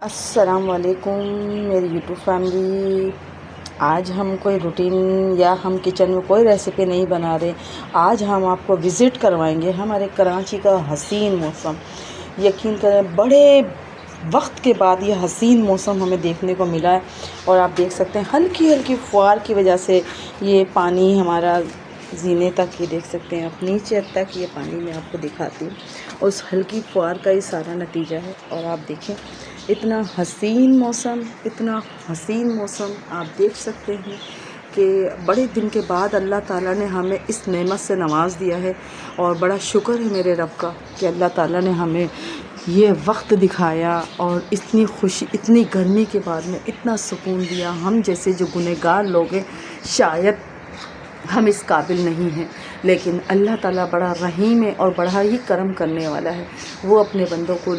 अस्सलाम वालेकुम मेरी यूट्यूब फैमिली। आज हम कोई रूटीन या हम किचन में कोई रेसिपी नहीं बना रहे। आज हम आपको विज़िट करवाएंगे हमारे कराची का हसीन मौसम। यकीन करें बड़े वक्त के बाद ये हसीन मौसम हमें देखने को मिला है। और आप देख सकते हैं हल्की हल्की फुहार की वजह से ये पानी हमारा जीने तक ही देख सकते हैं, आप नीचे तक ये पानी मैं आपको दिखाती हूँ। उस हल्की फुहार का ही सारा नतीजा है। और आप देखें इतना हसीन मौसम, इतना हसीन मौसम आप देख सकते हैं कि बड़े दिन के बाद अल्लाह ताला ने हमें इस नेमत से नवाज़ दिया है। और बड़ा शुक्र है मेरे रब का कि अल्लाह ताला ने हमें ये वक्त दिखाया और इतनी खुशी, इतनी गर्मी के बाद में इतना सुकून दिया। हम जैसे जो गुनहगार लोग हैं शायद हम इस काबिल नहीं हैं, लेकिन अल्लाह ताला बड़ा रहीम है और बड़ा ही करम करने वाला है। वो अपने बंदों को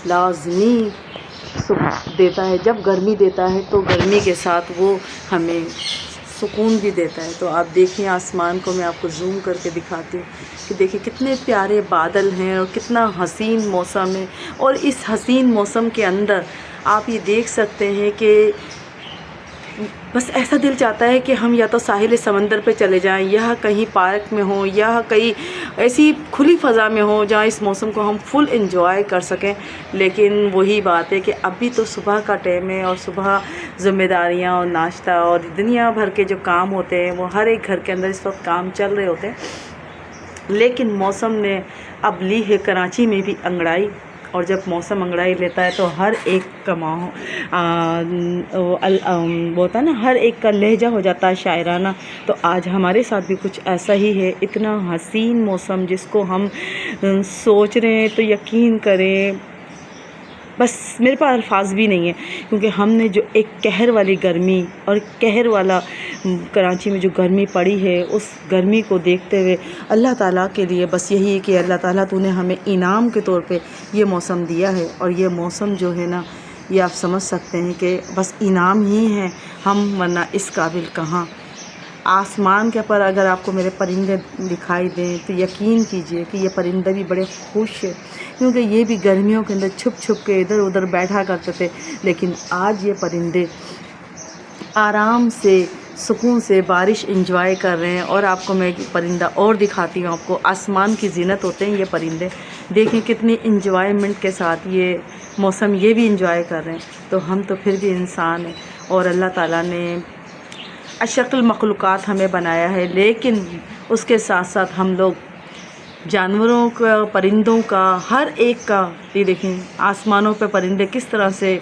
लाज़मी सुख देता है। जब गर्मी देता है तो गर्मी के साथ वो हमें सुकून भी देता है। तो आप देखिए आसमान को मैं आपको जूम करके दिखाती हूँ कि देखिए कितने प्यारे बादल हैं और कितना हसीन मौसम है। और इस हसीन मौसम के अंदर आप ये देख सकते हैं कि बस ऐसा दिल चाहता है कि हम या तो साहिल समंदर पे चले जाएं, या कहीं पार्क में हो, या कहीं ऐसी खुली फ़ज़ा में हो जहाँ इस मौसम को हम फुल एंजॉय कर सकें। लेकिन वही बात है कि अभी तो सुबह का टाइम है और सुबह ज़िम्मेदारियाँ और नाश्ता और दुनिया भर के जो काम होते हैं वो हर एक घर के अंदर इस वक्त काम चल रहे होते हैं। लेकिन मौसम ने अब ली है कराची में भी अंगड़ाई। और जब मौसम अंगड़ाई लेता है तो हर एक का वो होता है ना, हर एक का लहजा हो जाता है शायराना। तो आज हमारे साथ भी कुछ ऐसा ही है। इतना हसीन मौसम जिसको हम सोच रहे हैं तो यकीन करें बस मेरे पास अल्फाज भी नहीं है, क्योंकि हमने जो एक कहर वाली गर्मी और कहर वाला कराची में जो गर्मी पड़ी है उस गर्मी को देखते हुए अल्लाह ताला के लिए बस यही है कि अल्लाह ताला तूने हमें इनाम के तौर पे ये मौसम दिया है। और ये मौसम जो है ना, ये आप समझ सकते हैं कि बस इनाम ही है हम, वरना इस काबिल कहाँ। आसमान के ऊपर अगर आपको मेरे परिंदे दिखाई दें तो यकीन कीजिए कि ये परिंदे भी बड़े खुश हैं, क्योंकि ये भी गर्मियों के अंदर छुप छुप के इधर उधर बैठा करते थे। लेकिन आज ये परिंदे आराम से सुकून से बारिश एंजॉय कर रहे हैं। और आपको मैं परिंदा और दिखाती हूँ। आपको आसमान की जीनत होते हैं ये परिंदे। देखें कितनी इंजॉयमेंट के साथ ये मौसम ये भी इंजॉय कर रहे हैं। तो हम तो फिर भी इंसान हैं और अल्लाह ताला ने अशरफुल मखलूक़ात हमें बनाया है, लेकिन उसके साथ साथ हम लोग जानवरों का, परिंदों का, हर एक का ये देखें आसमानों पे परिंदे किस तरह से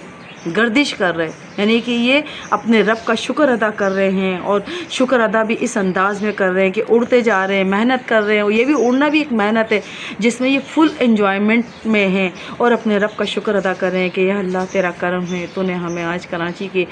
गर्दिश कर रहे हैं। यानी कि ये अपने रब का शुक्र अदा कर रहे हैं। और शुक्र अदा भी इस अंदाज़ में कर रहे हैं कि उड़ते जा रहे हैं, मेहनत कर रहे हैं। और ये भी उड़ना भी एक मेहनत है जिसमें ये फुल एंजॉयमेंट में हैं और अपने रब का शुक्र अदा कर रहे हैं कि या अल्लाह तेरा करम है, तूने हमें आज कराची के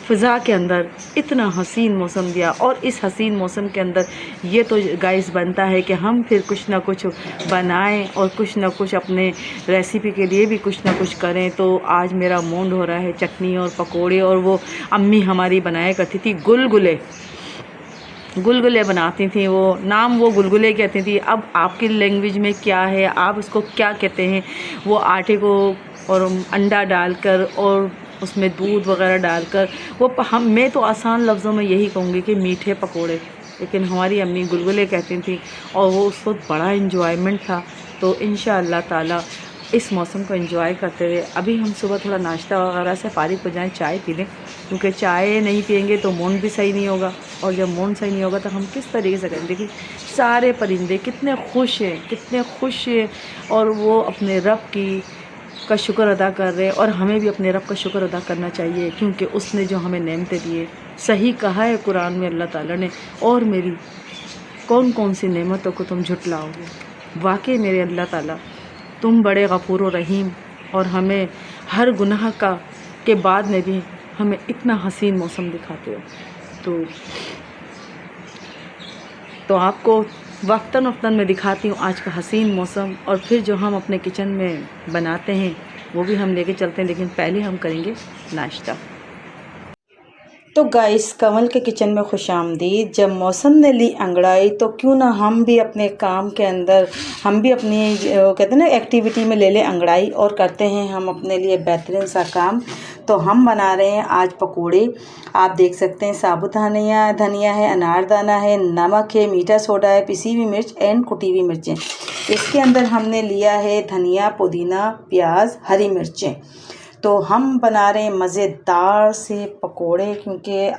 फ़िज़ा के अंदर इतना हसीन मौसम दिया। और इस हसीन मौसम के अंदर ये तो गाइस बनता है कि हम फिर कुछ ना कुछ बनाएं और कुछ ना कुछ अपने रेसिपी के लिए भी कुछ ना कुछ करें। तो आज मेरा मूड हो रहा है चटनी और पकोड़े। और वो अम्मी हमारी बनाया करती थी गुलगुले बनाती थी। वो नाम वो गुलगुले कहती थी। अब आपकी लैंग्वेज में क्या है, आप उसको क्या कहते हैं। वो आटे को और अंडा डालकर और उसमें दूध वगैरह डालकर वो मैं तो आसान लफ्ज़ों में यही कहूँगी कि मीठे पकोड़े, लेकिन हमारी अम्मी गुलगुले कहती थी। और वो उस वक्त बड़ा इंजॉयमेंट था। तो इंशाअल्लाह ताला इस मौसम को एंजॉय करते हुए अभी हम सुबह थोड़ा नाश्ता वगैरह से फारिग हो जाएं, चाय पी लें, क्योंकि चाय नहीं पियेंगे तो मूड भी सही नहीं होगा। और जब मूड सही नहीं होगा तो हम किस तरीके से करें। देखिए सारे परिंदे कितने खुश हैं, कितने खुश हैं। और वो अपने रब का शुक्र अदा कर रहे हैं। और हमें भी अपने रब का शुक्र अदा करना चाहिए, क्योंकि उसने जो हमें नेमतें दी है, सही कहा है कुरान में अल्लाह ताला ने, और मेरी कौन कौन सी नेमतों को तुम झुटलाओगे। वाकई मेरे अल्लाह ताला तुम बड़े गफूर और रहीम, और हमें हर गुनाह के बाद में भी हमें इतना हसीन मौसम दिखाते हो। तो आपको वक्तन मैं दिखाती हूँ आज का हसीन मौसम। और फिर जो हम अपने किचन में बनाते हैं वो भी हम लेके चलते हैं, लेकिन पहले हम करेंगे नाश्ता। तो गाइस, कमल के किचन में खुशामदीद। जब मौसम ने ली अंगड़ाई तो क्यों ना हम भी अपने काम के अंदर, हम भी अपनी कहते हैं ना एक्टिविटी में ले लें अंगड़ाई और करते हैं हम अपने लिए बेहतरीन सा काम। तो हम बना रहे हैं आज पकोड़े। आप देख सकते हैं साबुत धनिया है, अनारदाना है, नमक है, मीठा सोडा है, पिसी हुई मिर्च एंड कुटी हुई मिर्चें। इसके अंदर हमने लिया है धनिया, पुदीना, प्याज, हरी मिर्चें। तो हम बना रहे हैं मज़ेदार से पकोड़े, क्योंकि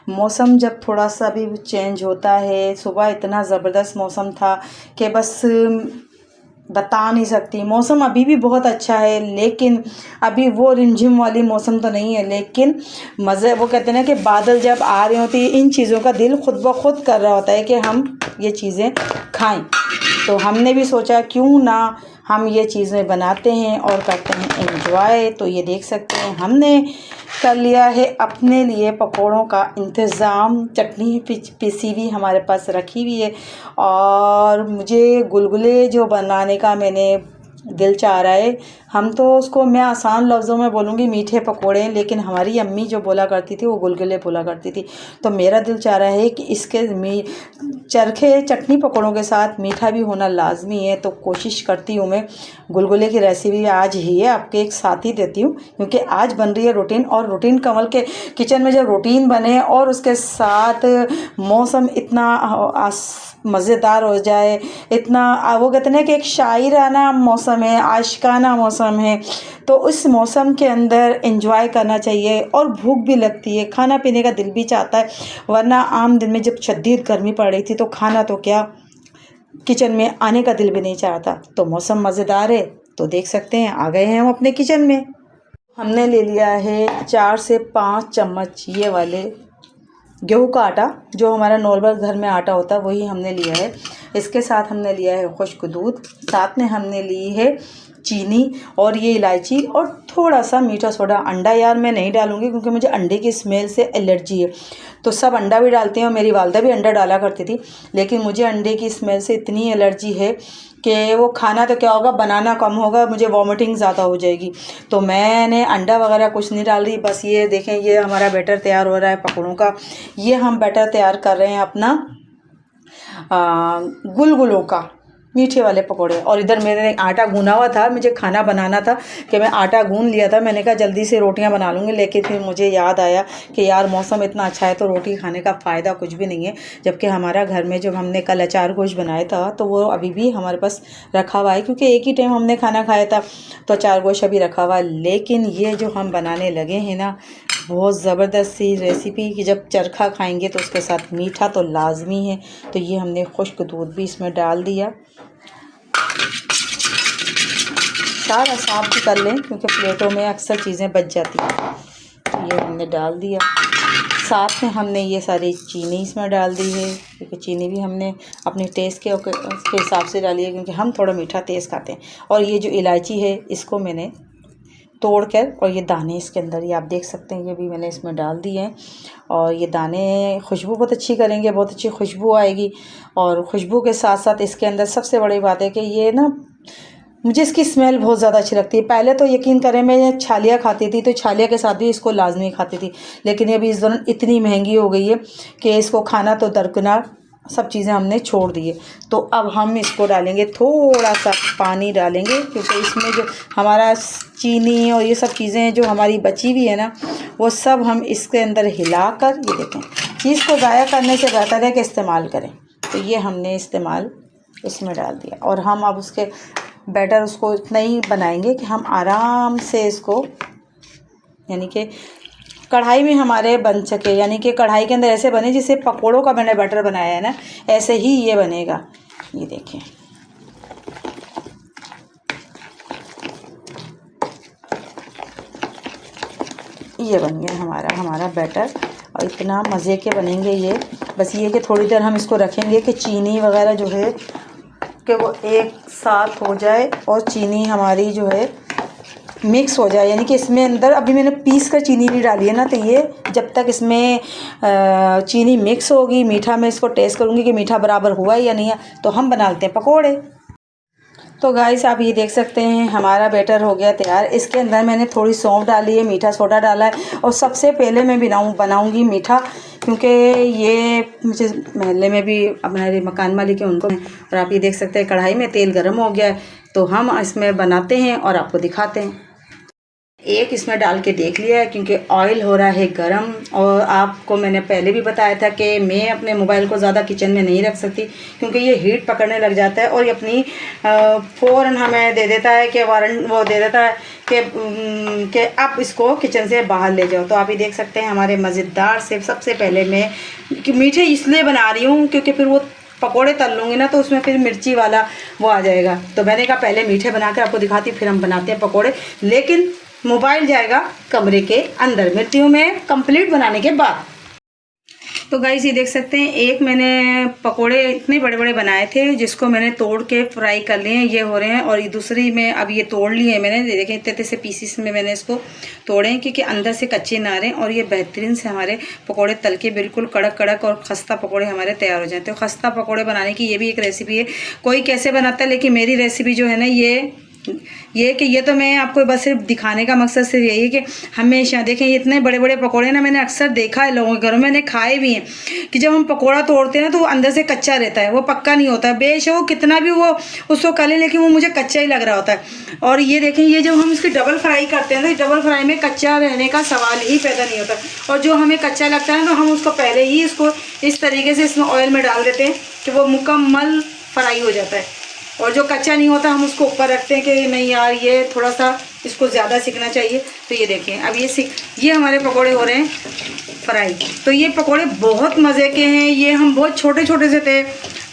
मौसम जब थोड़ा सा भी चेंज होता है। सुबह इतना ज़बरदस्त मौसम था कि बस बता नहीं सकती। मौसम अभी भी बहुत अच्छा है, लेकिन अभी वो रिमझिम वाली मौसम तो नहीं है, लेकिन मज़े, वो कहते हैं ना कि बादल जब आ रहे होते हैं, इन चीज़ों का दिल खुद ब खुद कर रहा होता है कि हम ये चीज़ें खाएं। तो हमने भी सोचा क्यों ना हम ये चीज़ें बनाते हैं और करते हैं एंजॉय। तो ये देख सकते हैं हमने कर लिया है अपने लिए पकोड़ों का इंतज़ाम। चटनी पिसी हुई हमारे पास रखी हुई है, और मुझे गुलगुले जो बनाने का मैंने दिल चाह रहा है। हम तो उसको, मैं आसान लफ्ज़ों में बोलूँगी मीठे पकोड़े, लेकिन हमारी अम्मी जो बोला करती थी वो गुलगुले बोला करती थी। तो मेरा दिल चाह रहा है कि इसके चरखे चटनी पकोड़ों के साथ मीठा भी होना लाजमी है। तो कोशिश करती हूँ मैं गुलगुले की रेसिपी आज ही है आपके एक साथ ही देती हूँ, क्योंकि आज बन रही है रूटीन। और रूटीन कमल के किचन में जब रूटीन बने और उसके साथ मौसम इतना मज़ेदार हो जाए, इतना वो कहते हैं कि एक शायराना मौसम है, आशिकाना मौसम है, तो उस मौसम के अंदर एंजॉय करना चाहिए। और भूख भी लगती है, खाना पीने का दिल भी चाहता है। वरना आम दिन में जब शदीद गर्मी पड़ रही थी तो खाना तो क्या, किचन में आने का दिल भी नहीं चाहता। तो मौसम मज़ेदार है, तो देख सकते हैं आ गए हैं हम अपने किचन में। हमने ले लिया है 4 से 5 चम्मच ये वाले गेहूं का आटा, जो हमारा नॉर्मल घर में आटा होता है वही हमने लिया है। इसके साथ हमने लिया है खुश्क दूध, साथ में हमने ली है चीनी और ये इलायची और थोड़ा सा मीठा सोडा। अंडा यार मैं नहीं डालूँगी, क्योंकि मुझे अंडे की स्मेल से एलर्जी है। तो सब अंडा भी डालते हैं, और मेरी वालदा भी अंडा डाला करती थी, लेकिन मुझे अंडे की स्मेल से इतनी एलर्जी है कि वो खाना तो क्या होगा, बनाना कम होगा, मुझे वॉमिटिंग ज़्यादा हो जाएगी। तो मैंने अंडा वगैरह कुछ नहीं डाल रही। बस ये देखें, ये हमारा बैटर तैयार हो रहा है पकौड़ों का। ये हम बैटर तैयार कर रहे हैं अपना गुलगुलों का, मीठे वाले पकोड़े। और इधर मैंने आटा गूना हुआ था, मुझे खाना बनाना था कि मैं आटा गून लिया था। मैंने कहा जल्दी से रोटियां बना लूँगी, लेकिन फिर मुझे याद आया कि यार मौसम इतना अच्छा है तो रोटी खाने का फ़ायदा कुछ भी नहीं है। जबकि हमारा घर में जब हमने कल अचार गोश्त बनाया था तो वो अभी भी हमारे पास रखा हुआ है, क्योंकि एक ही टाइम हमने खाना खाया था, तो अचार गोश्त अभी रखा हुआ है। लेकिन ये जो हम बनाने लगे हैं ना, बहुत ज़बरदस्त सी रेसिपी कि जब चरखा खाएंगे तो उसके साथ मीठा तो लाजमी है। तो ये हमने खुश्क दूध भी इसमें डाल दिया। सारा साफ भी कर लें, क्योंकि प्लेटों में अक्सर चीज़ें बच जाती हैं। तो ये हमने डाल दिया। साथ में हमने ये सारी चीनी इसमें डाल दी है, क्योंकि चीनी भी हमने अपने टेस्ट के हिसाब से डाली है, क्योंकि हम थोड़ा मीठा तेज़ खाते हैं। और ये जो इलायची है इसको मैंने तोड़ कर, और ये दाने इसके अंदर, ये आप देख सकते हैं, ये भी मैंने इसमें डाल दिए हैं। और ये दाने खुशबू बहुत अच्छी करेंगे, बहुत अच्छी खुशबू आएगी। और खुशबू के साथ साथ इसके अंदर सबसे बड़ी बात है कि ये ना, मुझे इसकी स्मेल बहुत ज़्यादा अच्छी लगती है। पहले तो यकीन करें मैं छालिया खाती थी, तो छालिया के साथ भी इसको लाजमी खाती थी, लेकिन अभी इस दौरान इतनी महंगी हो गई है कि इसको खाना तो दरकिनार, सब चीज़ें हमने छोड़ दी है। तो अब हम इसको डालेंगे, थोड़ा सा पानी डालेंगे, क्योंकि इसमें जो हमारा चीनी और ये सब चीज़ें जो हमारी बची हुई है ना, वो सब हम इसके अंदर हिलाकर, ये देखें, चीज़ को ज़ाया करने से बेहतर है कि इस्तेमाल करें। तो ये हमने इस्तेमाल इसमें डाल दिया। और हम अब उसके बैटर उसको इतना ही बनाएंगे कि हम आराम से इसको, यानी कि कढ़ाई में हमारे बन सके, यानी कि कढ़ाई के अंदर ऐसे बने जिसे पकोड़ों का मैंने बैटर बनाया है ना, ऐसे ही ये बनेगा। ये देखें, ये बन गया हमारा बैटर। और इतना मज़े के बनेंगे ये। बस ये कि थोड़ी देर हम इसको रखेंगे कि चीनी वगैरह जो है कि वो एक साथ हो जाए, और चीनी हमारी जो है मिक्स हो जाए। यानी कि इसमें अंदर अभी मैंने पीस कर चीनी भी डाली है ना, तो ये जब तक इसमें चीनी मिक्स होगी, मीठा मैं इसको टेस्ट करूँगी कि मीठा बराबर हुआ है या नहीं है। तो हम बना लेते हैं पकोड़े। तो गाइस आप ये देख सकते हैं हमारा बैटर हो गया तैयार। इसके अंदर मैंने थोड़ी सौंफ डाली है, मीठा सोडा डाला है और सबसे पहले मैं बनाऊंगी मीठा, क्योंकि ये मुझे महल्ले में भी हमारे मकान मालिक हैं उनको। और आप ये देख सकते हैं कढ़ाई में तेल गर्म हो गया है, तो हम इसमें बनाते हैं और आपको दिखाते हैं। एक इसमें डाल के देख लिया है क्योंकि ऑयल हो रहा है गरम। और आपको मैंने पहले भी बताया था कि मैं अपने मोबाइल को ज़्यादा किचन में नहीं रख सकती क्योंकि ये हीट पकड़ने लग जाता है और ये अपनी फ़ौरन हमें दे देता है कि वो दे देता है कि आप इसको किचन से बाहर ले जाओ। तो आप ये देख सकते हैं हमारे मज़ेदार से। सबसे पहले मैं मीठे इसलिए बना रही हूँ क्योंकि फिर वो पकोड़े तल लूँगी ना तो उसमें फिर मिर्ची वाला वो आ जाएगा। तो मैंने कहा पहले मीठे बना कर आपको दिखाती, फिर हम बनाते हैं पकोड़े। लेकिन मोबाइल जाएगा कमरे के अंदर। मिलती हूँ मैं कंप्लीट बनाने के बाद। तो गाइस ये देख सकते हैं एक मैंने पकोड़े इतने बड़े बड़े बनाए थे जिसको मैंने तोड़ के फ्राई कर लिए हैं, ये हो रहे हैं। और ये दूसरी में अब ये तोड़ लिए हैं मैंने, देखें इतने से पीसीस में मैंने इसको तोड़े हैं क्योंकि अंदर से कच्चे ना रहें। और ये बेहतरीन से हमारे पकोड़े तल के बिल्कुल कड़क कड़क और खस्ता पकोड़े हमारे तैयार हो जाते हैं। तो खस्ता पकोड़े बनाने की ये भी एक रेसिपी है, कोई कैसे बनाता है, लेकिन मेरी रेसिपी जो है ना ये तो मैं आपको बस सिर्फ दिखाने का मकसद सिर्फ यही है कि हमेशा देखें ये इतने बड़े बड़े पकोड़े ना मैंने अक्सर देखा है लोगों के घरों में, मैंने खाए भी हैं कि जब हम पकोड़ा तोड़ते हैं ना तो वो अंदर से कच्चा रहता है, वो पक्का नहीं होता है। बेशक वो कितना भी वो उसको कर ले लेकिन वो मुझे कच्चा ही लग रहा होता है। और ये देखें ये जब हम इसकी डबल फ्राई करते हैं तो डबल फ्राई में कच्चा रहने का सवाल ही पैदा नहीं होता। और जो हमें कच्चा लगता है तो हम उसको पहले ही इसको इस तरीके से इसमें ऑयल में डाल देते हैं कि वो मुकम्मल फ्राई हो जाता है। और जो कच्चा नहीं होता हम उसको ऊपर रखते हैं कि नहीं यार ये थोड़ा सा इसको ज़्यादा सीखना चाहिए। तो ये देखें अब ये हमारे पकोड़े हो रहे हैं फ्राई। तो ये पकोड़े बहुत मज़े के हैं। ये हम बहुत छोटे छोटे से थे,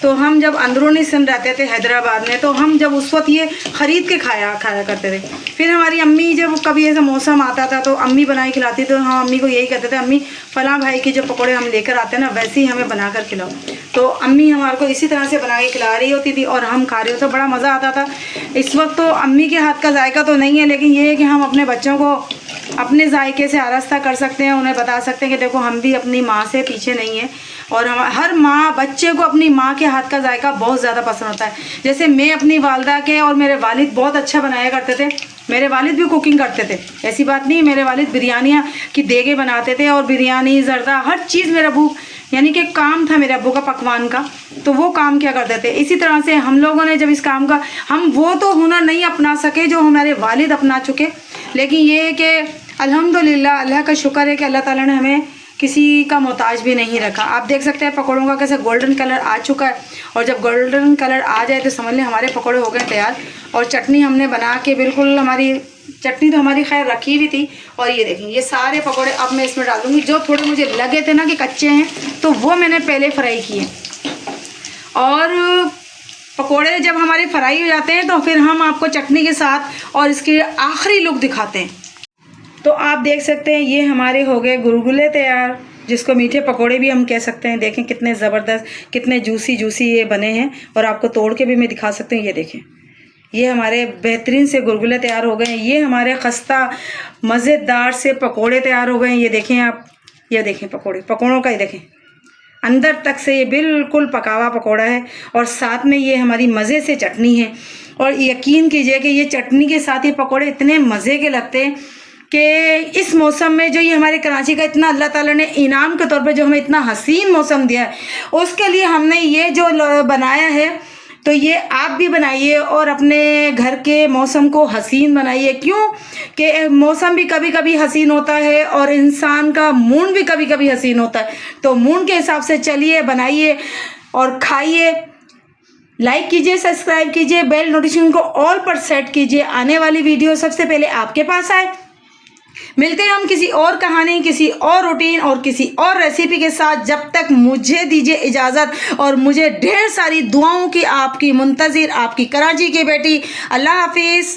तो हम जब अंदरूनी सिंध रहते थे हैदराबाद में, तो हम जब उस वक्त ये ख़रीद के खाया करते थे। फिर हमारी अम्मी जब कभी ऐसा मौसम आता था तो अम्मी बनाई खिलाती, तो हम अम्मी को यही कहते थे अम्मी फलां भाई के जो पकोड़े हम लेकर आते हैं ना वैसे ही हमें बना कर खिलाओ। तो अम्मी हमारे को इसी तरह से बना के खिला रही होती थी और हम खा रहे होते, बड़ा मज़ा आता था। इस वक्त तो अम्मी के हाथ का जायका तो नहीं है, लेकिन ये है कि हम अपने बच्चों को अपने जायके से आरास्ता कर सकते हैं, उन्हें बता सकते हैं कि देखो हम भी अपनी माँ से पीछे नहीं है। और हम हर माँ बच्चे को अपनी माँ के हाथ का जायका बहुत ज़्यादा पसंद होता है। जैसे मैं अपनी वालदा के और मेरे वालिद बहुत अच्छा बनाया करते थे, मेरे वालिद भी कुकिंग करते थे, ऐसी बात नहीं। मेरे वालिद बिरयानियाँ की देगे बनाते थे और बिरयानी जर्दा हर चीज़ मेरा अबू यानी कि काम था मेरे अब्बू का पकवान का, तो वो काम क्या करते थे। इसी तरह से हम लोगों ने जब इस काम का हम वो तो हुनर नहीं अपना सके जो हमारे वालिद अपना चुके, लेकिन ये है कि अल्हम्दुलिल्लाह अल्लाह का शुक्र है कि अल्लाह ताला ने हमें किसी का मोहताज भी नहीं रखा। आप देख सकते हैं पकौड़ों का कैसे गोल्डन कलर आ चुका है, और जब गोल्डन कलर आ जाए तो समझ लें हमारे पकौड़े हो गए तैयार। और चटनी हमने बना के बिल्कुल हमारी चटनी तो हमारी खैर रखी हुई थी। और ये देखें ये सारे पकौड़े अब मैं इसमें डाल दूँगी। जो थोड़े मुझे लगे थे ना कि कच्चे हैं तो वो मैंने पहले फ्राई किए, और पकोड़े जब हमारे फ्राई हो जाते हैं तो फिर हम आपको चटनी के साथ और इसकी आखिरी लुक दिखाते हैं। तो आप देख सकते हैं ये हमारे हो गए गुलगुले तैयार, जिसको मीठे पकोड़े भी हम कह सकते हैं। देखें कितने ज़बरदस्त कितने जूसी ये बने हैं, और आपको तोड़ के भी मैं दिखा सकती हूँ। ये देखें ये हमारे बेहतरीन से गुलगुले तैयार हो गए हैं। ये हमारे खस्ता मज़ेदार से पकोड़े तैयार हो गए हैं। ये देखें आप, ये देखें पकोड़ों का, ये देखें अंदर तक से ये बिल्कुल पका हुआ पकोड़ा है, और साथ में ये हमारी मज़े से चटनी है। और यकीन कीजिए कि ये चटनी के साथ ये पकोड़े इतने मज़े के लगते हैं कि इस मौसम में जो ये हमारे कराची का इतना अल्लाह ताला ने इनाम के तौर पे जो हमें इतना हसीन मौसम दिया है, उसके लिए हमने ये जो बनाया है, तो ये आप भी बनाइए और अपने घर के मौसम को हसीन बनाइए। क्यों कि मौसम भी कभी कभी हसीन होता है और इंसान का मूड भी कभी कभी हसीन होता है। तो मूड के हिसाब से चलिए, बनाइए और खाइए। लाइक कीजिए, सब्सक्राइब कीजिए, बेल नोटिफिकेशन को ऑल पर सेट कीजिए, आने वाली वीडियो सबसे पहले आपके पास आए। मिलते हैं हम किसी और कहानी, किसी और रूटीन और किसी और रेसिपी के साथ। जब तक मुझे दीजिए इजाज़त, और मुझे ढेर सारी दुआओं की आपकी मुंतज़िर आपकी कराची की बेटी। अल्लाह हाफिज़।